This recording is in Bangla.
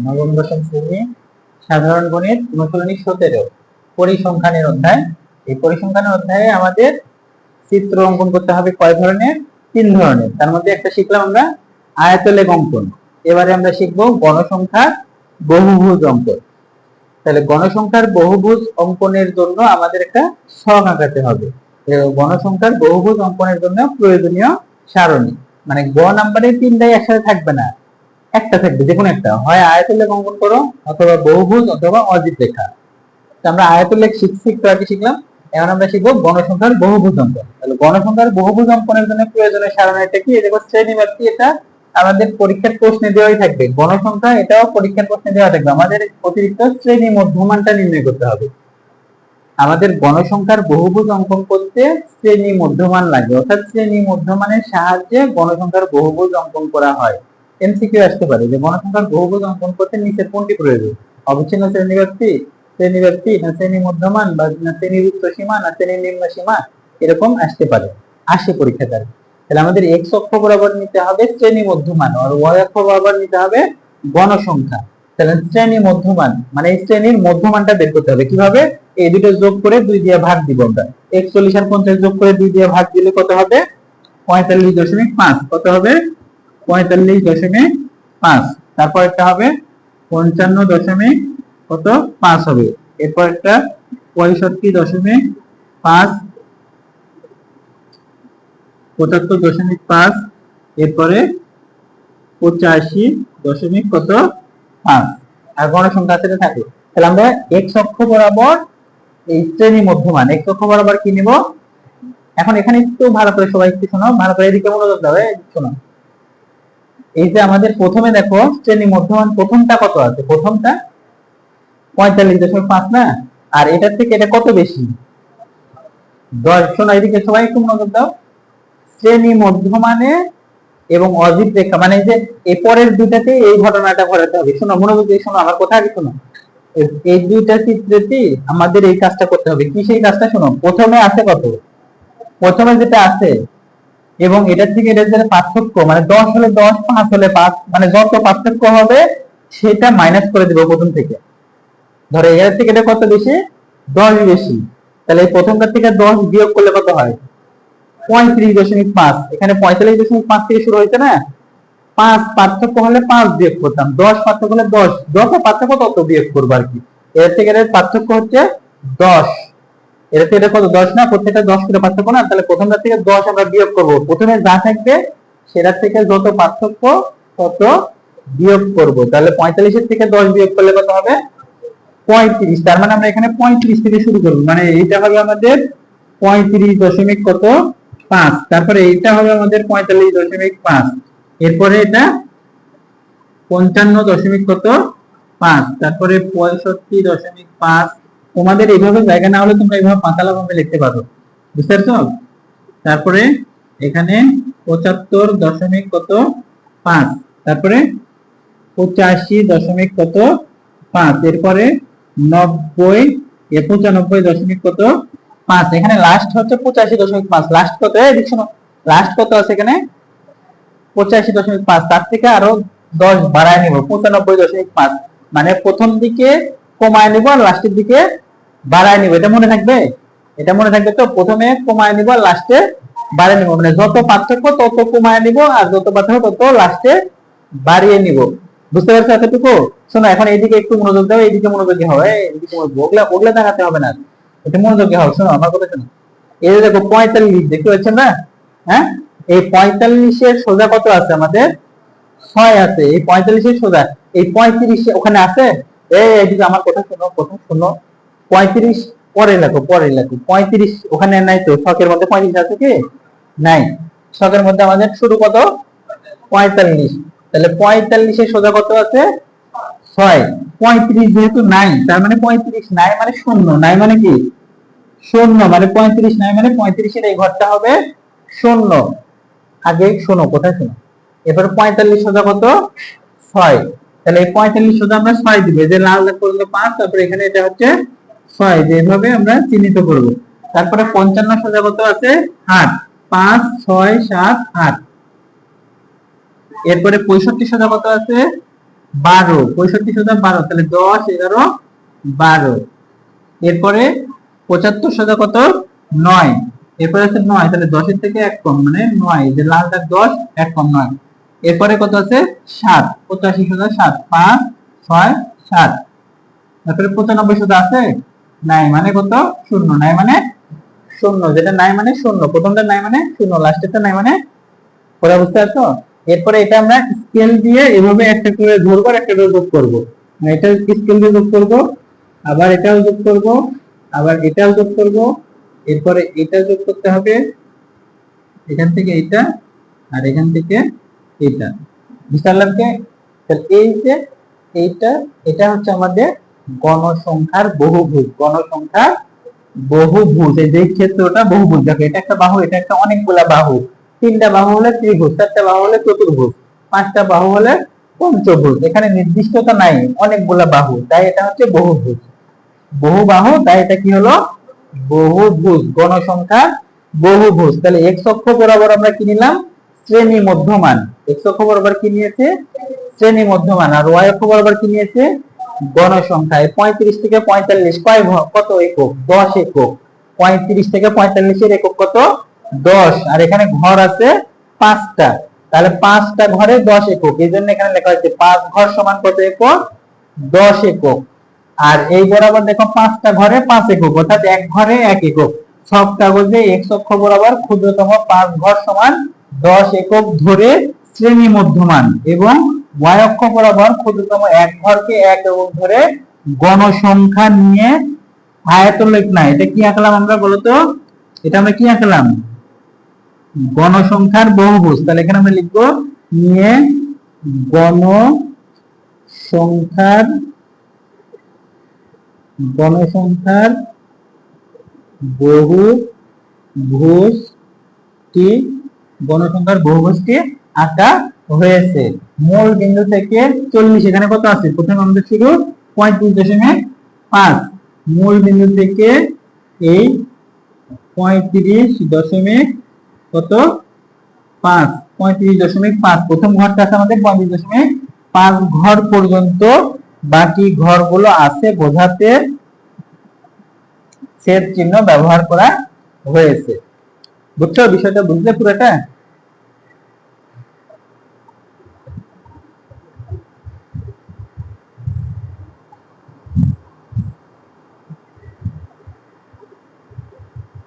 নবম দশম শ্রেণী সাধারণ গণিত অনুশীলনী 17 পরিসংখ্যানের অধ্যায়। এই পরিসংখ্যানের অধ্যায়ে আমাদের চিত্র অঙ্কন করতে হবে কয় ধরনের? 3 ধরনের। তার মধ্যে একটা শিখলাম আমরা আয়তলেখ অঙ্কন। এবারে আমরা শিখবো গণসংখ্যার বহুভুজ অঙ্কন। তাহলে গণসংখ্যার বহুভুজ অঙ্কনের জন্য আমাদের একটা ছক আঁকাতে হবে। গণসংখ্যার বহুভুজ অঙ্কনের জন্য প্রয়োজনীয় সারণী, মানে গ নাম্বারের 3টাই একসাথে থাকবে না, একটা থাকবে, যে কোনো একটা, হয় আয়তলেখ অঙ্কন করো অথবা বহুভুজ অথবা অজিত রেখা। আমরা আয়তলেখ শিখছি, একটু আগে শিখলাম। এখন আমরা শিখবো গণসংখ্যার বহুভুজ অঙ্কন। তাহলে গণসংখ্যার বহুভুজ অঙ্কনের জন্য প্রয়োজনীয় সারণীটা কি? এই দেখো শ্রেণীব্যাপ্তি, এটা আমাদের পরীক্ষার প্রশ্নে দেওয়াই থাকবে। গণসংখ্যা এটাও পরীক্ষার প্রশ্নে দেওয়া থাকবে। আমাদের অতিরিক্ত শ্রেণী মধ্যমানটা নির্ণয় করতে হবে। আমাদের গণসংখ্যার বহুভুজ অঙ্কন করতে শ্রেণী মধ্যমান লাগে, অর্থাৎ শ্রেণী মধ্যমানের সাহায্যে গণসংখ্যার বহুভুজ অঙ্কন করা হয়। এমসিকিউ আসতে পারে যে গণসংখ্যার বহুভুজ অঙ্কন করতে নিচের কোনটি প্রয়োজন? অবিচ্ছিন্ন শ্রেণীব্যাপ্তি, শ্রেণীব্যাপ্তি না শ্রেণী মধ্যমান, বা না শ্রেণীর উচ্চ সীমা না শ্রেণীর নিম্ন সীমা, এরকম আসতে পারে, আসে পরীক্ষাতে। তাহলে আমাদের এক্স অক্ষ বরাবর নিতে হবে শ্রেণী মধ্যমান, আর ওয়াই অক্ষ বরাবর নিতে হবে গণসংখ্যা। তাহলে শ্রেণী মধ্যমান মানে এই শ্রেণীর মধ্যমানটা বের করতে হবে। কিভাবে? এই দুটো যোগ করে 2 দিয়ে ভাগ দিব আমরা। 41 আর 50 যোগ করে 2 দিয়ে ভাগ দিলে কত হবে? 45.5। কত হবে? 45.5। তারপর একটা হবে 55.5 হবে। এরপর একটা 65.5, 75.5, এরপরে 85.5 আর গণসংখ্যা সাথে থাকে। তাহলে আমরা এক্স অক্ষ বরাবর এই শ্রেণী মধ্যমান, এক্স অক্ষ বরাবর কি নিব? এখন এখানে একটু ভালো করে সবাই একটু শোনো, ভালো করে এদিকে মনোযোগ দাও, শোনো। এই যে আমাদের প্রথমে দেখো শ্রেণী মধ্যমান প্রথমটা কত আছে? প্রথমটা 45.5 না? আর এটার থেকে এটা কত বেশি? 10। শোনো এদিকে সবাই একটু মনোযোগ দাও। শ্রেণী মধ্যমানে এবং অজিত রেখা, মানে যে এই পরের দুটাতে এই ঘটনাটা ঘটাতে হবে। শোনো মনোযোগ দিয়ে শোনো, আমার কথা আগে শোনো। এই দুইটা চিত্রতে আমাদের এই কাজটা করতে হবে। কি সেই কাজটা? শোনো, প্রথমে আছে কত? প্রথমে যেটা আছে এবং এটার থেকে এটার যেটা পার্থক্য, মানে 10 হলে 10, 5 হলে 5, মানে যত পার্থক্য হবে সেটা মাইনাস করে দেবো প্রথম থেকে। ধরো এর থেকে এটা কত বেশি? 10 বেশি। তাহলে এই প্রথমটার থেকে 10 বিয়োগ করলে কত হয়? 35.5। এখানে 45.5 থেকে শুরু হয়েছে না? 5 পার্থক্য হলে 5 বিয়োগ করতাম, 10 পার্থক্য হলে 10, যত পার্থক্য তত বিয়োগ করবো আর কি। এর থেকে এর পার্থক্য হচ্ছে 10। এর থেকে এটা কত? 10 না? প্রত্যেকটা 10 করে পার্থক্য না? তাহলে প্রথমটা থেকে 10 আমরা বিয়োগ করব। প্রথমে যা থাকবে সেটার থেকে যত পার্থক্য তত বিয়োগ করব। তাহলে 45 এর থেকে 10 বিয়োগ করলে কত হবে? 35। তার মানে আমরা এখানে 35 থেকে শুরু করব, মানে এইটা হবে আমাদের 35.5। তারপরে এইটা হবে আমাদের 45.5। এরপরে এটা 55.5, তারপরে 65.5। তোমাদের এইভাবে জায়গা না হলে তোমরা এইভাবে পাতালা ভাবে লিখতে পারো, বুঝতে পারছো? তারপরে এখানে 75.5, তারপরে 85.5, এরপরে 90, 95.5। এখানে লাস্ট হচ্ছে 85.5। লাস্ট কত? এই শোনো, লাস্ট কত আছে এখানে? 85.5। তার থেকে আরো 10 বাড়ায় নিব, 95.5। মানে প্রথম দিকে কমায় নিব আর লাস্টের দিকে বাড়ায় নিব। এটা মনে থাকবে? এটা মনে থাকবে তো? প্রথমে কমায় নিব আর লাস্টে বাড়িয়ে নিব, মানে যত পার্থক্য তত কমায় নিব আর যত পার্থক্য তত লাস্টে বাড়িয়ে নিব। বুঝতে পারছো এতটুকু? শোনো এখন এইদিকে একটু মনোযোগ দাও, এইদিকে মনোযোগী হবে, এইদিকে ওগুলা ওগুলা দেখাতে হবে না, এটা মনোযোগী হবে। শোনো আমার কথা শোনো। এই যে দেখো 45 দেখতে পাচ্ছেন না? হ্যাঁ, এই 45 এর সোজা কত আছে আমাদের? 6 আছে। এই 45 এর সোজা এই 35 ওখানে আছে। এইদিকে আমার কথা শোনো, প্রথম শোনো। 35 পরে লেখো, পরে লেখো। 35 ওখানে নাই তো, ছকের মধ্যে 35 আছে কি? নাই। ছকের মধ্যে আমাদের শুরু কত? 45। তাহলে 45 এর সোজা কত আছে? 6। 35 যেহেতু নাই, তার মানে 35 নাই মানে শূন্য। নাই মানে কি? শূন্য। মানে 35 নাই মানে 35 এর এই ঘরটা হবে শূন্য। আগে শোনো, কোথায় শোনো। এরপর 45 সোজা কত? 6। তাহলে এই 45 সোজা আমরা 6 দিব, যে লাল দাগ পর্যন্ত 5, তারপরে এখানে এটা হচ্ছে 6, যেভাবে আমরা চিহ্নিত করব। তারপরে 55 সোজা কত আছে? 8। 5, 6, 7, 8। এরপরে 65 সোজা কত আছে? 12, 65 শতক 12, তাহলে 10, 11, 12। এরপরে 75 শতক কত? 9। এরপরে আছে 9, তাহলে 10 এর থেকে 1 কম, মানে 9, যে লালটা 10, 1 কম 9। এরপরে কত আছে? 7, 85 শতক 7, 5, 6, 7। তারপরে 95 শতক আছে? নাই, মানে কত? 0, নাই মানে 0, যেটা নাই মানে 0, প্রথমটা নাই মানে 0, লাস্টেরটা নাই মানে, পরে বুঝতে পারছো? এরপরে এটা আমরা স্কেল দিয়ে এভাবে একটা করে ধরবো আর একটা করে যোগ করব। এটা স্কেল দিয়ে যোগ করব, আবার এটাও যোগ করব, আবার এটাও যোগ করব, এরপরে এটা যোগ করতে হবে, এখান থেকে এটা আর এখান থেকে এটা। বুঝতে পারলাম কি? তাহলে এই যে এইটা, এটা হচ্ছে আমাদের গণসংখ্যার বহুভুজ। গণসংখ্যার বহুভুজ, এই যে ক্ষেত্রটা বহুভুজ। দেখো, এটা একটা বাহু, এটা একটা অনেকগুলা বাহু। 3টা বাহু হলে ত্রিভুজ, 4টা বাহু হলে চতুর্ভুজ, 5টা বাহু হলে পঞ্চভুজ। এখানে নির্দিষ্টতা নাই, অনেকগুলা বাহু, তাই এটা হচ্ছে বহুভুজ। বহু বাহু, তাই এটা কি হলো? বহুভুজ, গণসংখ্যা বহুভুজ। তাহলে এক্স অক্ষ বরাবর আমরা কি নিলাম? শ্রেণী মধ্যমান। এক্স অক্ষ বরাবর কি নিয়েছে? শ্রেণী মধ্যমান। আর ওয়াই অক্ষ বরাবর কি নিয়েছে? গণসংখ্যা। 35 থেকে 45 কত একক? 10 একক। 35 থেকে 45 এর একক কত? 10। আর এখানে ঘর আছে 5টা, তাহলে 5টা ঘরে 10 একক, এই জন্য এখানে লেখা হয়েছে 5 ঘর সমান কত একক? 10 একক। আর এই বরাবর দেখো 5টা ঘরে 5 একক, অর্থাৎ এক ঘরে 1 একক। সব কাগজে এক্স অক্ষ বরাবর ক্ষুদ্রতম 5 ঘর সমান 10 একক ধরে শ্রেণী মধ্যমান, এবং ওয়াই অক্ষ বরাবর ক্ষুদ্রতম এক ঘরকে 1 একক ধরে গণসংখ্যা নিয়ে আয়তলেখ না। এটা কি আঁকলাম আমরা, বলতো? এটা আমরা কি আঁকলাম? গণসংখ্যার বহুভুজ। তাহলে এখানে আমরা লিখবো নিয়ে গণসংখ্যার বহুভুজটি আঁকা হয়েছে। মূল বিন্দু থেকে 40, এখানে কত আছে? প্রথমে আমাদের ছিল 35.5। মূল বিন্দু থেকে এই 35.5 প্রথম ঘরটা আছে আমাদের 35.5 ঘর পর্যন্ত। বাকি ঘরগুলো আছে বোঝাতে ছেদ চিহ্ন ব্যবহার করা হয়েছে। বুঝছো বিষয়টা? বুঝলে পুরোটা?